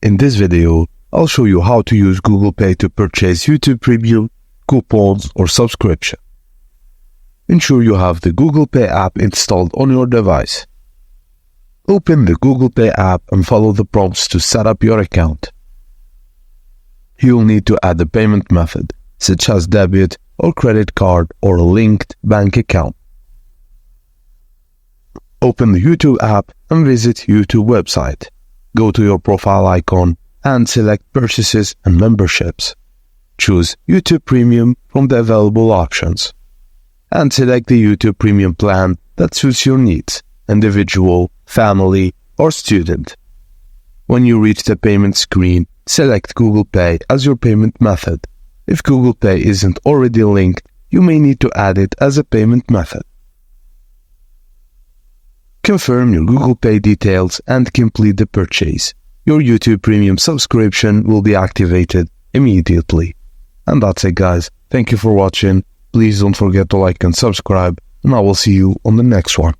In this video, I'll show you how to use Google Pay to purchase YouTube Premium, coupons or subscription. Ensure you have the Google Pay app installed on your device. Open the Google Pay app and follow the prompts to set up your account. You'll need to add a payment method, such as debit or credit card or a linked bank account. Open the YouTube app and visit YouTube website. Go to your profile icon and select Purchases and Memberships. Choose YouTube Premium from the available options. And select the YouTube Premium plan that suits your needs, individual, family, or student. When you reach the payment screen, select Google Pay as your payment method. If Google Pay isn't already linked, you may need to add it as a payment method. Confirm your Google Pay details and complete the purchase. Your YouTube Premium subscription will be activated immediately. And that's it, guys. Thank you for watching. Please don't forget to like and subscribe, and I will see you on the next one.